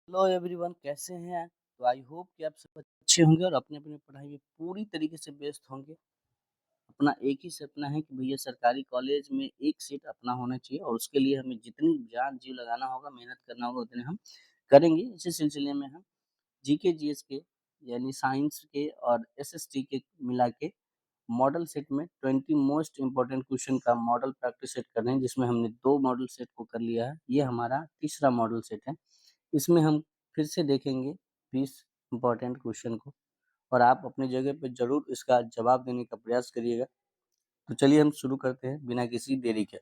Hello everyone, कैसे हैं आप? तो आई होप कि आप सब अच्छे होंगे और अपने-अपने पढ़ाई में पूरी तरीके से व्यस्त होंगे। अपना एक ही सपना है कि भैया सरकारी कॉलेज में एक सीट अपना होना चाहिए और उसके लिए हमें जितनी जान-जी लगाना होगा, मेहनत करना होगा, उतने हम करेंगे। इसी सिलसिले में हम जीके, जीएस के यानी साइंस के और एसएसटी के मिला के मॉडल सेट में 20 मोस्ट इम्पोर्टेंट क्वेश्चन का मॉडल प्रैक्टिस सेट कर रहे हैं, जिसमें हमने 2 मॉडल सेट को कर लिया है। ये हमारा तीसरा मॉडल सेट है। इसमें हम फिर से देखेंगे 20 इम्पोर्टेंट क्वेश्चन को और आप अपनी जगह पे ज़रूर इसका जवाब देने का प्रयास करिएगा। तो चलिए हम शुरू करते हैं बिना किसी देरी के।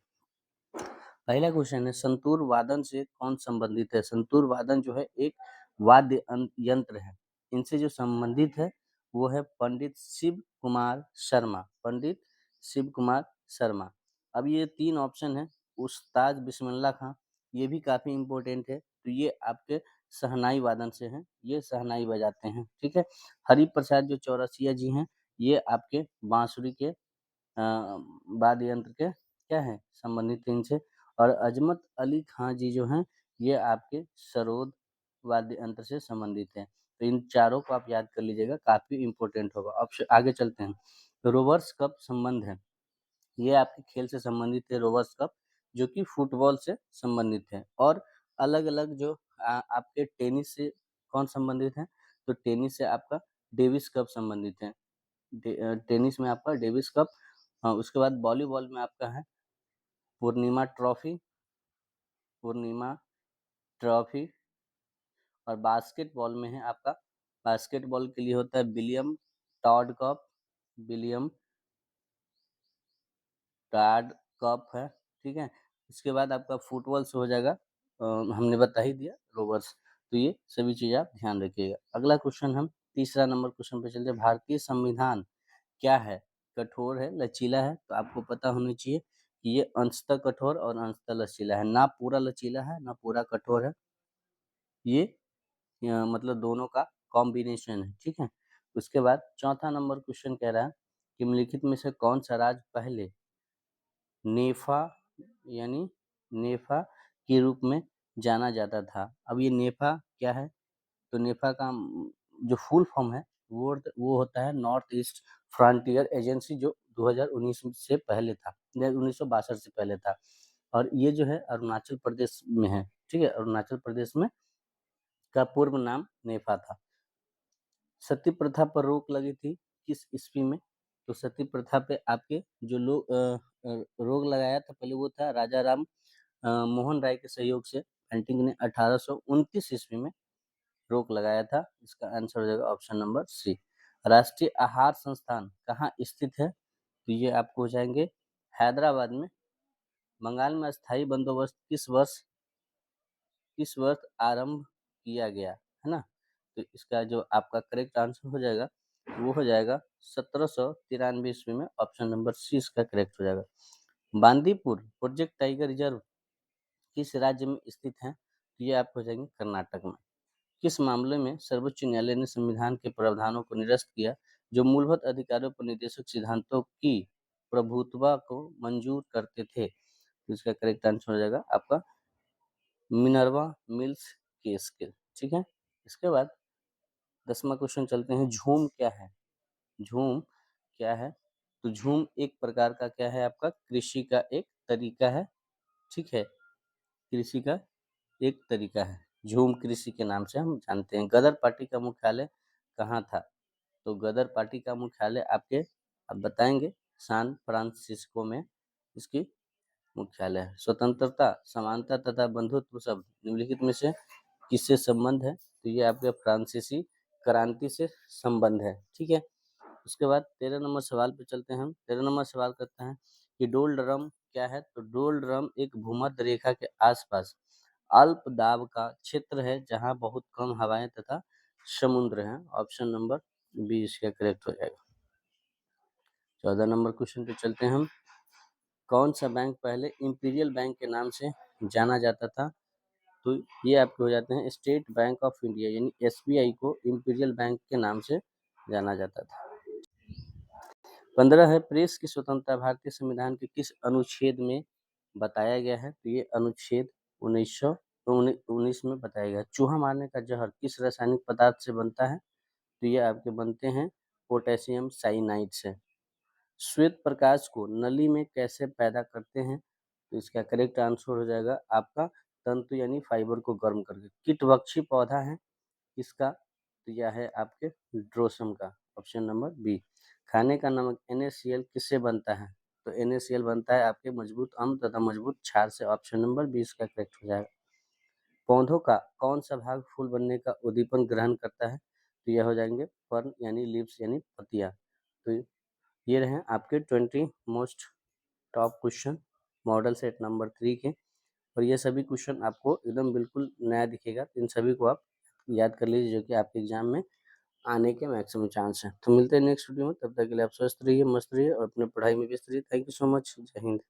पहला क्वेश्चन है, संतूर वादन से कौन संबंधित है? संतूर वादन जो है एक वाद्य यंत्र है। इनसे जो संबंधित है वो है पंडित शिव कुमार शर्मा। पंडित शिव कुमार शर्मा। अब ये 3 ऑप्शन है। उस्ताद बिस्मिल्लाह खां, ये भी काफ़ी इम्पोर्टेंट है। तो ये आपके शहनाई वादन से हैं, ये शहनाई बजाते हैं, ठीक है। हरिप्रसाद जो चौरसिया जी हैं, ये आपके बांसुरी के वाद्य यंत्र के क्या हैं, संबंधित हैं इनसे। और अजमत अली खां जी जो हैं, ये आपके सरोद वाद्य यंत्र से संबंधित हैं। तो इन चारों को आप याद कर लीजिएगा, काफ़ी इम्पोर्टेंट होगा। ऑप्शन आगे चलते हैं। रोवर्स कप संबंध है, ये आपके खेल से संबंधित है रोवर्स कप, जो कि फुटबॉल से संबंधित है। और अलग-अलग जो आपके टेनिस से कौन संबंधित है? तो टेनिस से आपका डेविस कप संबंधित है। टेनिस में आपका डेविस कप। उसके बाद वॉलीबॉल में आपका है पूर्णिमा ट्रॉफी, पूर्णिमा ट्रॉफी। और बास्केटबॉल में है आपका, बास्केटबॉल के लिए होता है William Todd cup, William Todd cup है, ठीक है। इसके बाद आपका फुटबॉल से हो जाएगा, हमने बता ही दिया रोवर्स। तो ये सभी चीज़ आप ध्यान रखिएगा। अगला क्वेश्चन हम तीसरा नंबर क्वेश्चन पे चलते हैं। भारतीय संविधान क्या है? कठोर है, लचीला है? तो आपको पता होना चाहिए कि ये अंशतः कठोर और अंशतः लचीला है, ना पूरा लचीला है, ना पूरा कठोर है। ये मतलब दोनों का कॉम्बिनेशन है, ठीक है। उसके बाद चौथा नंबर क्वेश्चन कह रहा है कि निम्नलिखित में से कौन सा राज्य पहले नेफा यानी नेफा के रूप में जाना जाता था? अब ये नेफा क्या है? तो नेफा का जो फुल फॉर्म है वो होता है नॉर्थ ईस्ट फ्रंटियर एजेंसी, जो 2019 से पहले था, 1962 से पहले था। और ये जो है अरुणाचल प्रदेश में है, ठीक है। अरुणाचल प्रदेश में का पूर्व नाम नेफा था। सती प्रथा पर रोक लगी थी किस ईस्वी में? तो सती प्रथा पे आपके जो लोग रोक लगाया था पहले, वो था राजा राम मोहन राय के सहयोग से। बेंटिंक ने 1829 ईस्वी में रोक लगाया था। इसका आंसर हो जाएगा ऑप्शन नंबर सी। राष्ट्रीय आहार संस्थान कहाँ स्थित है? तो ये आपको हो जाएंगे हैदराबाद में। बंगाल में अस्थायी बंदोबस्त किस वर्ष आरंभ किया गया, है ना? तो इसका जो आपका करेक्ट आंसर हो जाएगा वो हो जाएगा 1793 ईस्वी में। ऑप्शन नंबर सी इसका करेक्ट हो जाएगा। बांदीपुर प्रोजेक्ट टाइगर रिजर्व किस राज्य में स्थित है? तो ये आपको हो जाएंगे कर्नाटक में। किस मामले में सर्वोच्च न्यायालय ने संविधान के प्रावधानों को निरस्त किया जो मूलभूत अधिकारों पर निर्देशक सिद्धांतों की प्रभुत्व को मंजूर करते थे? तो इसका करेक्ट आंसर हो जाएगा आपका मिनर्वा मिल्स केस के, ठीक है। इसके बाद 10वां क्वेश्चन चलते हैं। झूम क्या है? झूम क्या है? तो झूम एक प्रकार का क्या है आपका, कृषि का एक तरीका है, ठीक है। कृषि का एक तरीका है। झूम कृषि के नाम से हम जानते हैं। गदर पार्टी का मुख्यालय कहाँ था? तो गदर पार्टी का मुख्यालय आपके आप बताएंगे सैन फ्रांसिस्को में इसकी मुख्यालय है। स्वतंत्रता, समानता तथा बंधुत्व शब्द निम्नलिखित में से किससे संबंध है? तो ये आपके फ्रांसीसी क्रांति से संबंध है, ठीक है। उसके बाद 13 नंबर सवाल पे चलते हैं हम। 13 नंबर सवाल करते हैं कि डोल ड्रम क्या है? तो डोल ड्रम एक भूमध्य रेखा के आसपास अल्प दाब का क्षेत्र है जहां बहुत कम हवाएं तथा समुद्र हैं। ऑप्शन नंबर बी इसका करेक्ट हो जाएगा। 14 नंबर क्वेश्चन पे चलते हैं हम। कौन सा बैंक पहले इंपीरियल बैंक के नाम से जाना जाता था? तो ये आपके हो जाते हैं स्टेट बैंक ऑफ इंडिया, यानी एसबीआई को इंपीरियल बैंक के नाम से जाना जाता था। 15 है, प्रेस की स्वतंत्रता भारतीय संविधान के किस अनुच्छेद में बताया गया है? तो ये अनुच्छेद 19 तो 19 में बताएगा। चूहा मारने का जहर किस रासायनिक पदार्थ से बनता है? तो ये आपके बनते हैं पोटेशियम साइनाइड से। श्वेत प्रकाश को नली में कैसे पैदा करते हैं? तो इसका करेक्ट आंसर हो जाएगा आपका तंतु यानी फाइबर को गर्म करके। कीटभक्षी पौधा है किसका? तो यह है आपके ड्रोसम का, ऑप्शन नंबर बी। खाने का नमक NaCl किससे बनता है? तो NaCl बनता है आपके मजबूत अम्ल तथा मजबूत क्षार से, ऑप्शन नंबर बी इसका करेक्ट हो जाएगा। पौधों का कौन सा भाग फूल बनने का उद्दीपन ग्रहण करता है? तो यह हो जाएंगे फर्न यानी लीव्स यानी पत्तियां। तो ये रहे आपके 20 most top question model set number 3 के, और ये सभी क्वेश्चन आपको एकदम बिल्कुल नया दिखेगा। इन सभी को आप याद कर लीजिए, जो कि आपके एग्जाम में आने के मैक्सिमम चांस हैं। तो मिलते हैं नेक्स्ट वीडियो में, तब तक के लिए आप स्वस्थ रहिए, मस्त रहिए और अपने पढ़ाई में व्यस्त रहिए। Thank you so much. जय हिंद।